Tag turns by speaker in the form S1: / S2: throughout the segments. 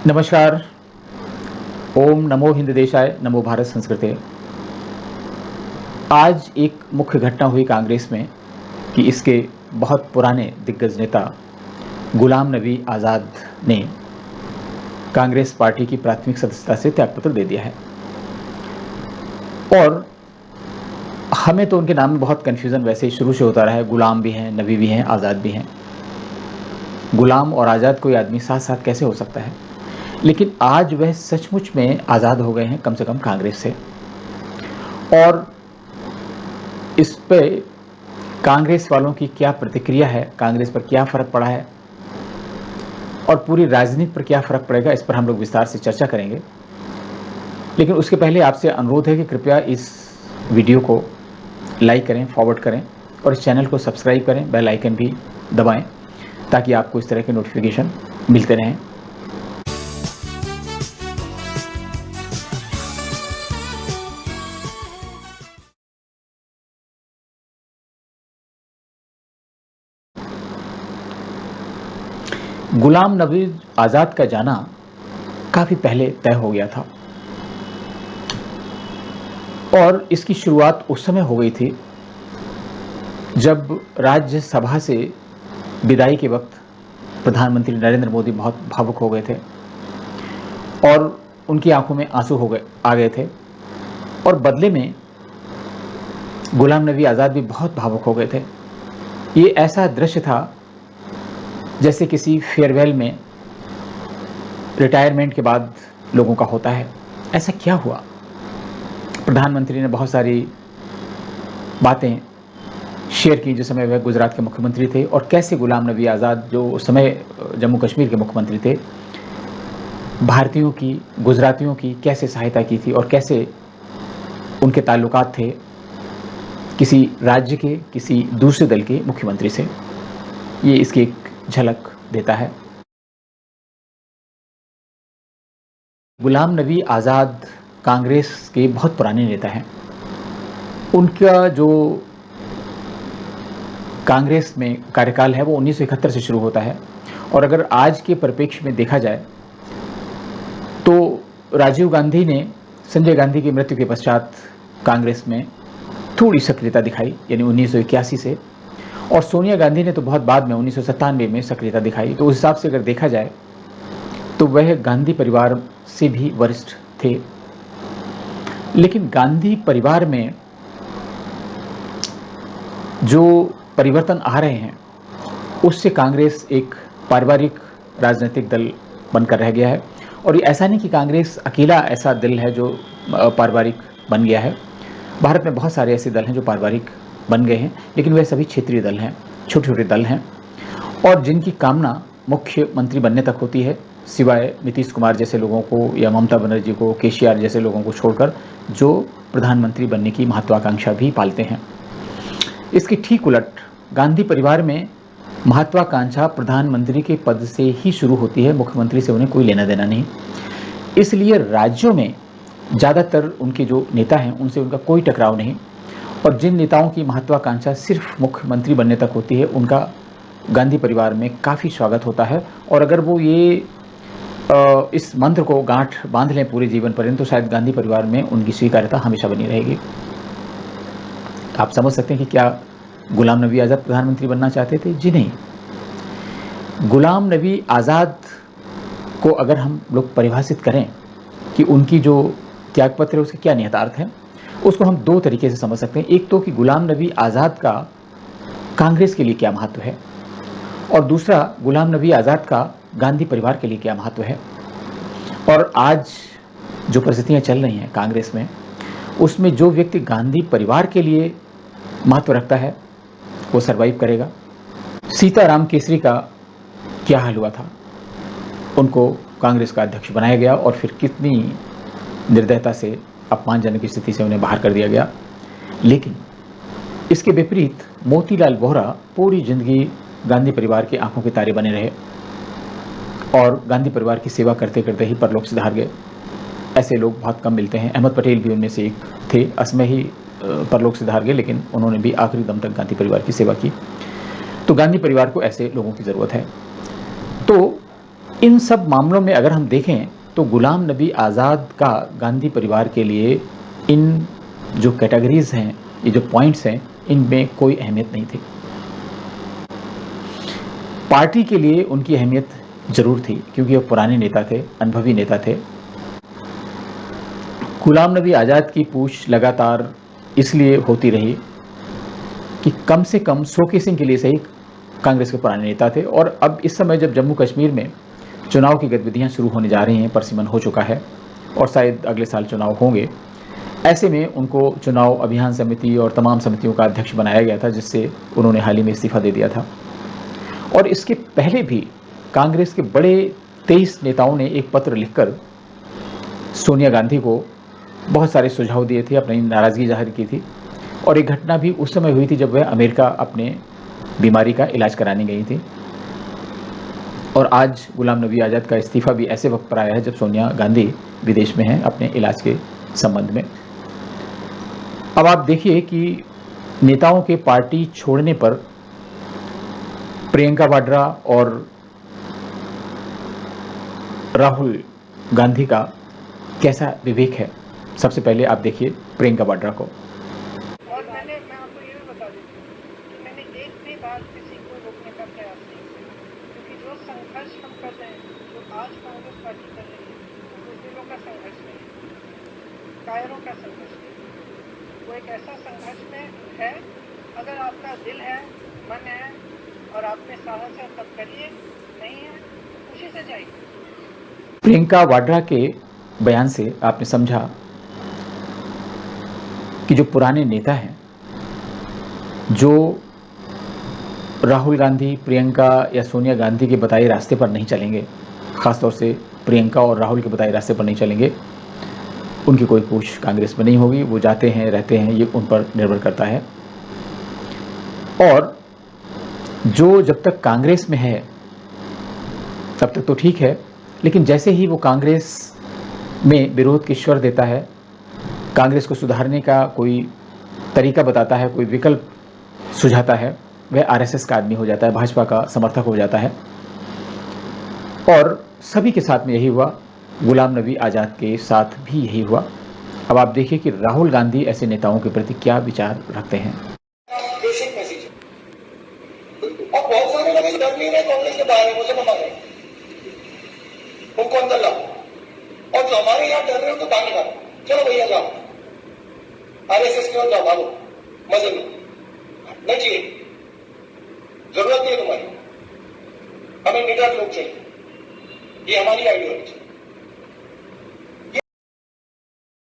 S1: नमस्कार। ओम नमो हिंद देशाय, नमो भारत संस्कृते। आज एक मुख्य घटना हुई कांग्रेस में कि इसके बहुत पुराने दिग्गज नेता गुलाम नबी आज़ाद ने कांग्रेस पार्टी की प्राथमिक सदस्यता से त्यागपत्र दे दिया है। और हमें तो उनके नाम में बहुत कन्फ्यूज़न वैसे ही शुरू से होता रहा है। गुलाम भी हैं, नबी भी हैं, आज़ाद भी हैं। गुलाम और आज़ाद कोई आदमी साथ साथ कैसे हो सकता है? लेकिन आज वह सचमुच में आज़ाद हो गए हैं, कम से कम कांग्रेस से। और इस पे कांग्रेस वालों की क्या प्रतिक्रिया है, कांग्रेस पर क्या फ़र्क पड़ा है और पूरी राजनीति पर क्या फ़र्क पड़ेगा, इस पर हम लोग विस्तार से चर्चा करेंगे। लेकिन उसके पहले आपसे अनुरोध है कि कृपया इस वीडियो को लाइक करें, फॉरवर्ड करें और इस चैनल को सब्सक्राइब करें, बेल आइकन भी दबाएं ताकि आपको इस तरह के नोटिफिकेशन मिलते रहें। गुलाम नबी आज़ाद का जाना काफ़ी पहले तय हो गया था और इसकी शुरुआत उस समय हो गई थी जब राज्यसभा से विदाई के वक्त प्रधानमंत्री नरेंद्र मोदी बहुत भावुक हो गए थे और उनकी आंखों में आंसू आ गए थे और बदले में गुलाम नबी आज़ाद भी बहुत भावुक हो गए थे। ये ऐसा दृश्य था जैसे किसी फेयरवेल में रिटायरमेंट के बाद लोगों का होता है। ऐसा क्या हुआ? प्रधानमंत्री ने बहुत सारी बातें शेयर की जिस समय वह गुजरात के मुख्यमंत्री थे और कैसे गुलाम नबी आज़ाद जो उस समय जम्मू कश्मीर के मुख्यमंत्री थे, भारतीयों की, गुजरातियों की कैसे सहायता की थी और कैसे उनके ताल्लुकात थे किसी राज्य के, किसी दूसरे दल के मुख्यमंत्री से। ये इसकी एक झलक देता है। गुलाम नबी आज़ाद कांग्रेस के बहुत पुराने नेता हैं। उनका जो कांग्रेस में कार्यकाल है वो 1971 से शुरू होता है और अगर आज के परिप्रेक्ष्य में देखा जाए तो राजीव गांधी ने संजय गांधी की मृत्यु के पश्चात कांग्रेस में थोड़ी सक्रियता दिखाई, यानी 1981 से, और सोनिया गांधी ने तो बहुत बाद में 1997 में सक्रियता दिखाई। तो उस हिसाब से अगर देखा जाए तो वह गांधी परिवार से भी वरिष्ठ थे। लेकिन गांधी परिवार में जो परिवर्तन आ रहे हैं उससे कांग्रेस एक पारिवारिक राजनीतिक दल बनकर रह गया है। और ये ऐसा नहीं कि कांग्रेस अकेला ऐसा दल है जो पारिवारिक बन गया है। भारत में बहुत सारे ऐसे दल हैं जो पारिवारिक बन गए हैं, लेकिन वह सभी क्षेत्रीय दल हैं, छोटे छोटे दल हैं और जिनकी कामना मुख्यमंत्री बनने तक होती है, सिवाय नीतीश कुमार जैसे लोगों को या ममता बनर्जी को, केसीआर जैसे लोगों को छोड़कर, जो प्रधानमंत्री बनने की महत्वाकांक्षा भी पालते हैं। इसके ठीक उलट गांधी परिवार में महत्वाकांक्षा प्रधानमंत्री के पद से ही शुरू होती है, मुख्यमंत्री से उन्हें कोई लेना देना नहीं। इसलिए राज्यों में ज़्यादातर उनके जो नेता हैं उनसे उनका कोई टकराव नहीं और जिन नेताओं की महत्वाकांक्षा सिर्फ मुख्यमंत्री बनने तक होती है उनका गांधी परिवार में काफ़ी स्वागत होता है। और अगर वो ये इस मंत्र को गांठ बांध लें पूरे जीवन पर्यंत तो शायद गांधी परिवार में उनकी स्वीकार्यता हमेशा बनी रहेगी। आप समझ सकते हैं कि क्या गुलाम नबी आज़ाद प्रधानमंत्री बनना चाहते थे? जी नहीं। गुलाम नबी आज़ाद को अगर हम लोग परिभाषित करें कि उनकी जो त्यागपत्र है उसके क्या निहितार्थ हैं, उसको हम दो तरीके से समझ सकते हैं। एक तो कि गुलाम नबी आज़ाद का कांग्रेस के लिए क्या महत्व है और दूसरा गुलाम नबी आज़ाद का गांधी परिवार के लिए क्या महत्व है। और आज जो परिस्थितियाँ चल रही हैं कांग्रेस में, उसमें जो व्यक्ति गांधी परिवार के लिए महत्व रखता है वो सरवाइव करेगा। सीताराम केसरी का क्या हाल हुआ था? उनको कांग्रेस का अध्यक्ष बनाया गया और फिर कितनी निर्दयता से, अपमानजनक स्थिति से उन्हें बाहर कर दिया गया। लेकिन इसके विपरीत मोतीलाल वोहरा पूरी जिंदगी गांधी परिवार की आंखों के तारे बने रहे और गांधी परिवार की सेवा करते करते ही परलोक सिधार गए। ऐसे लोग बहुत कम मिलते हैं। अहमद पटेल भी उनमें से एक थे, असमय ही परलोक सिधार गए, लेकिन उन्होंने भी आखिरी दम तक गांधी परिवार की सेवा की। तो गांधी परिवार को ऐसे लोगों की ज़रूरत है। तो इन सब मामलों में अगर हम देखें तो गुलाम नबी आज़ाद का गांधी परिवार के लिए इन जो कैटेगरीज हैं, ये जो पॉइंट्स हैं, इनमें कोई अहमियत नहीं थी। पार्टी के लिए उनकी अहमियत जरूर थी क्योंकि वो पुराने नेता थे, अनुभवी नेता थे। गुलाम नबी आज़ाद की पूछ लगातार इसलिए होती रही कि कम से कम शोकेसिंग के लिए सही कांग्रेस के पुराने नेता थे, और अब इस समय जब जम्मू कश्मीर में चुनाव की गतिविधियां शुरू होने जा रही हैं, परसिमन हो चुका है और शायद अगले साल चुनाव होंगे, ऐसे में उनको चुनाव अभियान समिति और तमाम समितियों का अध्यक्ष बनाया गया था, जिससे उन्होंने हाल ही में इस्तीफा दे दिया था। और इसके पहले भी कांग्रेस के बड़े 23 नेताओं ने एक पत्र लिखकर सोनिया गांधी को बहुत सारे सुझाव दिए थे, अपनी नाराज़गी जाहिर की थी। और एक घटना भी उस समय हुई थी जब वह अमेरिका अपने बीमारी का इलाज कराने गई थी। और आज गुलाम नबी आज़ाद का इस्तीफा भी ऐसे वक्त पर आया है जब सोनिया गांधी विदेश में हैं अपने इलाज के संबंध में। अब आप देखिए कि नेताओं के पार्टी छोड़ने पर प्रियंका वाड्रा और राहुल गांधी का कैसा विवेक है। सबसे पहले आप देखिए प्रियंका वाड्रा को।
S2: और मैं आपको ये भी बता देती हूँ कि मैंने एक भी बार किसी को रोकने का प्रयास नहीं किया, क्योंकि जो संघर्ष हम कर रहे हैं, जो आज कांग्रेस पार्टी कर रही है, वो दिलों का संघर्ष नहीं, कायरों का संघर्ष नहीं। वो एक ऐसा संघर्ष में है, अगर आपका दिल है, मन है और आप में साहस है तब करिए, नहीं है खुशी से जाइए।
S1: प्रियंका वाड्रा के बयान से आपने समझा कि जो पुराने नेता हैं, जो राहुल गांधी, प्रियंका या सोनिया गांधी के बताए रास्ते पर नहीं चलेंगे, खासतौर से प्रियंका और राहुल के बताए रास्ते पर नहीं चलेंगे, उनकी कोई पूछ कांग्रेस में नहीं होगी। वो जाते हैं, रहते हैं, ये उन पर निर्भर करता है। और जो जब तक कांग्रेस में है तब तक तो ठीक है, लेकिन जैसे ही वो कांग्रेस में विरोध की स्वर देता है, कांग्रेस को सुधारने का कोई तरीका बताता है, कोई विकल्प सुझाता है, वह आरएसएस का आदमी हो जाता है, भाजपा का समर्थक हो जाता है। और सभी के साथ में यही हुआ, गुलाम नबी आज़ाद के साथ भी यही हुआ। अब आप देखिए कि राहुल गांधी ऐसे नेताओं के प्रति क्या विचार रखते हैं।
S3: बेसिक मैसेज और बहुत सारे लोग डर नहीं रहे कांग्रेस के बाहर है, मुझे मना रहे उनको अंदर लाओ, और जो हमारे यहाँ डर रहे हो तो बाहर निकालो, चलो भैया जाओ आरएसएस की ओर जाओ, भागो मजे में, नहीं चाहिए, जरूरत नहीं है तुम्हारी, हमें निडर लोग चाहिए, ये हमारी आइडियोलॉजी।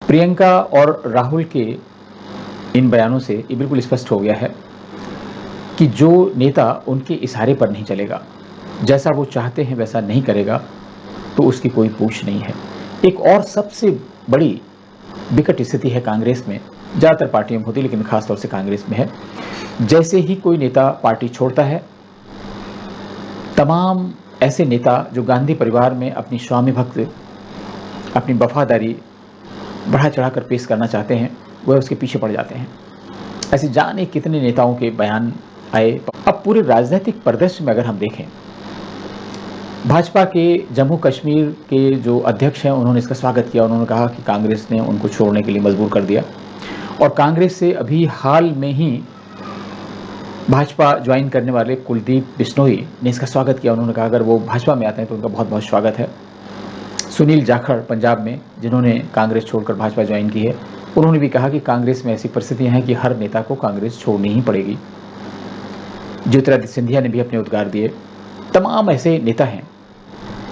S1: प्रियंका और राहुल के इन बयानों से ये बिल्कुल स्पष्ट हो गया है कि जो नेता उनके इशारे पर नहीं चलेगा, जैसा वो चाहते हैं वैसा नहीं करेगा, तो उसकी कोई पूछ नहीं है। एक और सबसे बड़ी विकट स्थिति है कांग्रेस में, ज़्यादातर पार्टियों में होती है लेकिन खासतौर से कांग्रेस में है। जैसे ही कोई नेता पार्टी छोड़ता है, तमाम ऐसे नेता जो गांधी परिवार में अपनी स्वामी भक्त, अपनी वफादारी बढ़ा चढ़ाकर पेश करना चाहते हैं, वह उसके पीछे पड़ जाते हैं। ऐसे जाने कितने नेताओं के बयान आए। अब पूरे राजनीतिक परिदृश्य में अगर हम देखें, भाजपा के जम्मू कश्मीर के जो अध्यक्ष हैं, उन्होंने इसका स्वागत किया। उन्होंने कहा कि कांग्रेस ने उनको छोड़ने के लिए मजबूर कर दिया। और कांग्रेस से अभी हाल में ही भाजपा ज्वाइन करने वाले कुलदीप बिश्नोई ने इसका स्वागत किया। उन्होंने कहा अगर वो भाजपा में आते हैं तो उनका बहुत बहुत स्वागत है। सुनील जाखड़ पंजाब में, जिन्होंने कांग्रेस छोड़कर भाजपा ज्वाइन की है, उन्होंने भी कहा कि कांग्रेस में ऐसी परिस्थितियां हैं कि हर नेता को कांग्रेस छोड़नी ही पड़ेगी। ज्योतिरादित्य सिंधिया ने भी अपने उद्गार दिए। तमाम ऐसे नेता हैं,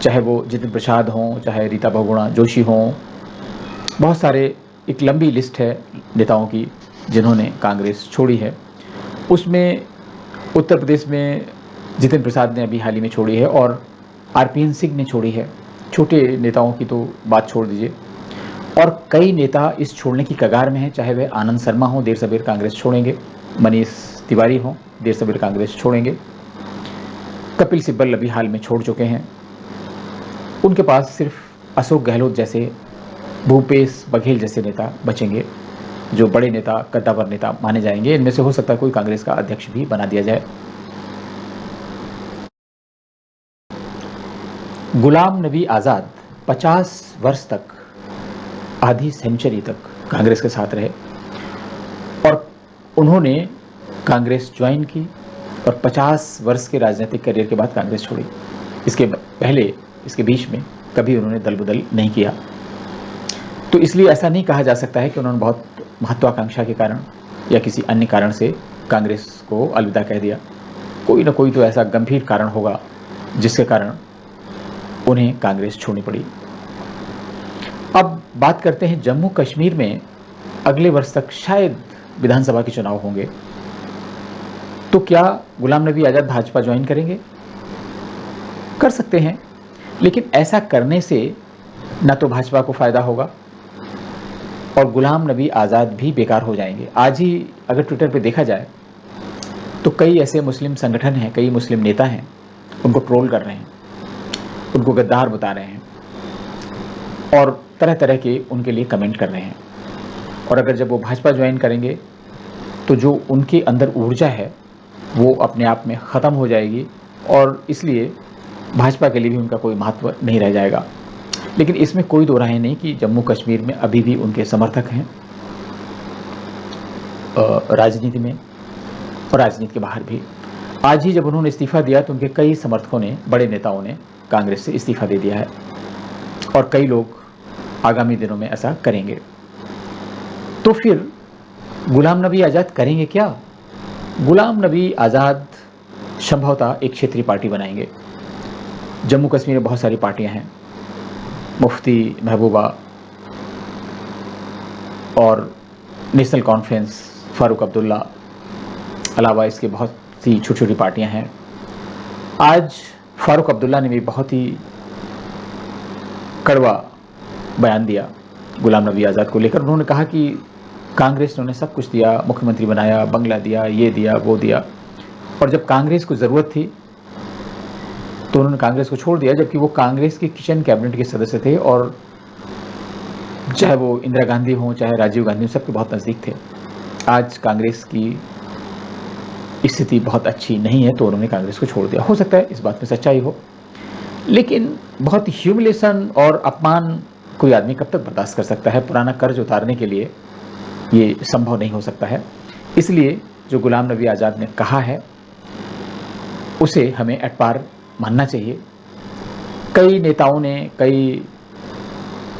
S1: चाहे वो जितिन प्रसाद हों, चाहे रीता बहुगुणा जोशी हों, बहुत सारे, एक लंबी लिस्ट है नेताओं की जिन्होंने कांग्रेस छोड़ी है। उसमें उत्तर प्रदेश में जितिन प्रसाद ने अभी हाल ही में छोड़ी है और आरपीएन सिंह ने छोड़ी है। छोटे नेताओं की तो बात छोड़ दीजिए। और कई नेता इस छोड़ने की कगार में हैं, चाहे वह आनंद शर्मा हो, देर सबेर कांग्रेस छोड़ेंगे, मनीष तिवारी हो, देर सबेर कांग्रेस छोड़ेंगे, कपिल सिब्बल अभी हाल में छोड़ चुके हैं। उनके पास सिर्फ अशोक गहलोत जैसे, भूपेश बघेल जैसे नेता बचेंगे, जो बड़े नेता, कद्दावर नेता माने जाएंगे। इनमें से हो सकता है कोई कांग्रेस का अध्यक्ष भी बना दिया जाए। गुलाम नबी आज़ाद 50 वर्ष तक, आधी सेंचुरी तक कांग्रेस के साथ रहे और उन्होंने कांग्रेस ज्वाइन की और 50 वर्ष के राजनीतिक करियर के बाद कांग्रेस छोड़ी। इसके पहले, इसके बीच में कभी उन्होंने दल बदल नहीं किया। तो इसलिए ऐसा नहीं कहा जा सकता है कि उन्होंने बहुत महत्वाकांक्षा के कारण या किसी अन्य कारण से कांग्रेस को अलविदा कह दिया। कोई ना कोई तो ऐसा गंभीर कारण होगा जिसके कारण उन्हें कांग्रेस छोड़नी पड़ी। अब बात करते हैं जम्मू कश्मीर में अगले वर्ष तक शायद विधानसभा के चुनाव होंगे, तो क्या गुलाम नबी आज़ाद भाजपा ज्वाइन करेंगे? कर सकते हैं, लेकिन ऐसा करने से ना तो भाजपा को फायदा होगा और गुलाम नबी आज़ाद भी बेकार हो जाएंगे। आज ही अगर ट्विटर पे देखा जाए तो कई ऐसे मुस्लिम संगठन हैं, कई मुस्लिम नेता हैं, उनको ट्रोल कर रहे हैं, उनको गद्दार बता रहे हैं और तरह तरह के उनके लिए कमेंट कर रहे हैं। और अगर जब वो भाजपा ज्वाइन करेंगे तो जो उनके अंदर ऊर्जा है वो अपने आप में ख़त्म हो जाएगी और इसलिए भाजपा के लिए भी उनका कोई महत्व नहीं रह जाएगा। लेकिन इसमें कोई दो राय नहीं कि जम्मू कश्मीर में अभी भी उनके समर्थक हैं, राजनीति में और राजनीति के बाहर भी। आज ही जब उन्होंने इस्तीफा दिया तो उनके कई समर्थकों ने, बड़े नेताओं ने कांग्रेस से इस्तीफा दे दिया है और कई लोग आगामी दिनों में ऐसा करेंगे। तो फिर गुलाम नबी आज़ाद करेंगे क्या? गुलाम नबी आज़ाद संभवतः एक क्षेत्रीय पार्टी बनाएंगे। जम्मू कश्मीर में बहुत सारी पार्टियां हैं, मुफ्ती, महबूबा और नेशनल कॉन्फ्रेंस, फारूक अब्दुल्ला, अलावा इसके बहुत सी छोटी छोटी पार्टियां हैं। आज फारूक अब्दुल्ला ने भी बहुत ही कड़वा बयान दिया गुलाम नबी आज़ाद को लेकर। उन्होंने कहा कि कांग्रेस ने उन्हें सब कुछ दिया, मुख्यमंत्री बनाया, बंगला दिया, ये दिया, वो दिया, और जब कांग्रेस को ज़रूरत थी तो उन्होंने कांग्रेस को छोड़ दिया, जबकि वो कांग्रेस के किचन कैबिनेट के सदस्य थे और चाहे वो इंदिरा गांधी हों, चाहे राजीव गांधी हों, सबके बहुत नज़दीक थे। आज कांग्रेस की स्थिति बहुत अच्छी नहीं है तो उन्होंने कांग्रेस को छोड़ दिया। हो सकता है इस बात में सच्चाई हो, लेकिन बहुत ह्यूमिलेशन और अपमान कोई आदमी कब तक बर्दाश्त कर सकता है? पुराना कर्ज उतारने के लिए ये संभव नहीं हो सकता है। इसलिए जो गुलाम नबी आज़ाद ने कहा है उसे हमें एट पार मानना चाहिए। कई नेताओं ने, कई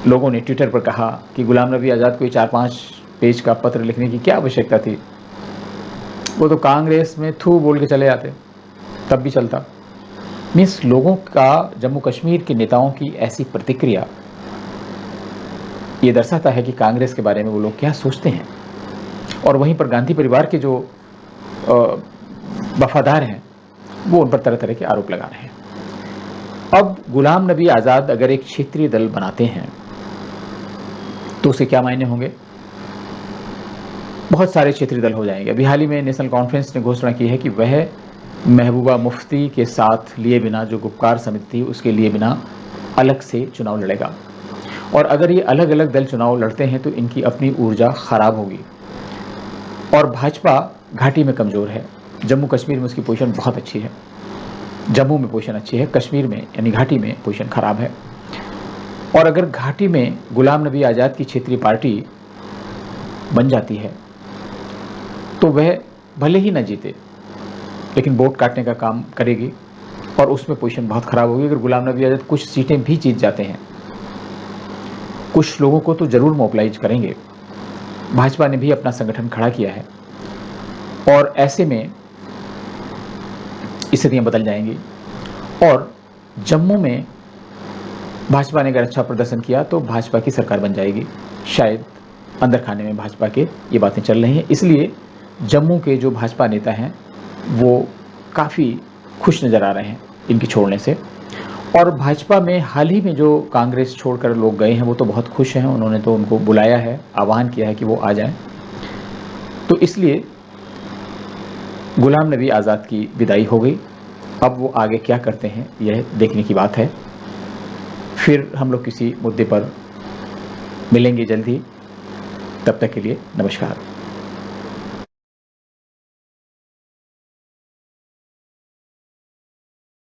S1: लोगों ने ट्विटर पर कहा कि गुलाम नबी आज़ाद को 4-5 पेज का पत्र लिखने की क्या आवश्यकता थी, वो तो कांग्रेस में थू बोल के चले आते, तब भी चलता। मीन्स लोगों का, जम्मू कश्मीर के नेताओं की ऐसी प्रतिक्रिया ये दर्शाता है कि कांग्रेस के बारे में वो लोग क्या सोचते हैं। और वहीं पर गांधी परिवार के जो वफादार हैं वो उन पर तरह तरह के आरोप लगा रहे हैं। अब गुलाम नबी आज़ाद अगर एक क्षेत्रीय दल बनाते हैं तो उसे क्या मायने होंगे? बहुत सारे क्षेत्रीय दल हो जाएंगे। अभी हाल ही में नेशनल कॉन्फ्रेंस ने घोषणा की है कि वह महबूबा मुफ्ती के साथ लिए बिना, जो गुपकार समिति थी उसके लिए बिना, अलग से चुनाव लड़ेगा। और अगर ये अलग अलग दल चुनाव लड़ते हैं तो इनकी अपनी ऊर्जा खराब होगी और भाजपा घाटी में कमज़ोर है। जम्मू कश्मीर में उसकी पोजीशन बहुत अच्छी है, जम्मू में पोजीशन अच्छी है, कश्मीर में यानी घाटी में पोजीशन खराब है। और अगर घाटी में गुलाम नबी आज़ाद की क्षेत्रीय पार्टी बन जाती है तो वह भले ही न जीते लेकिन वोट काटने का काम करेगी और उसमें पोजीशन बहुत खराब होगी। अगर गुलाम नबी आज़ाद कुछ सीटें भी जीत जाते हैं, कुछ लोगों को तो ज़रूर मोबिलाइज करेंगे। भाजपा ने भी अपना संगठन खड़ा किया है और ऐसे में स्थितियां बदल जाएंगी। और जम्मू में भाजपा ने अगर अच्छा प्रदर्शन किया तो भाजपा की सरकार बन जाएगी। शायद अंदर खाने में भाजपा के ये बातें चल रही हैं, इसलिए जम्मू के जो भाजपा नेता हैं वो काफ़ी खुश नज़र आ रहे हैं इनकी छोड़ने से। और भाजपा में हाल ही में जो कांग्रेस छोड़कर लोग गए हैं वो तो बहुत खुश हैं, उन्होंने तो उनको बुलाया है, आह्वान किया है कि वो आ जाएं। तो इसलिए गुलाम नबी आज़ाद की विदाई हो गई। अब वो आगे क्या करते हैं यह देखने की बात है। फिर हम लोग किसी मुद्दे पर मिलेंगे जल्द ही। तब तक के लिए नमस्कार।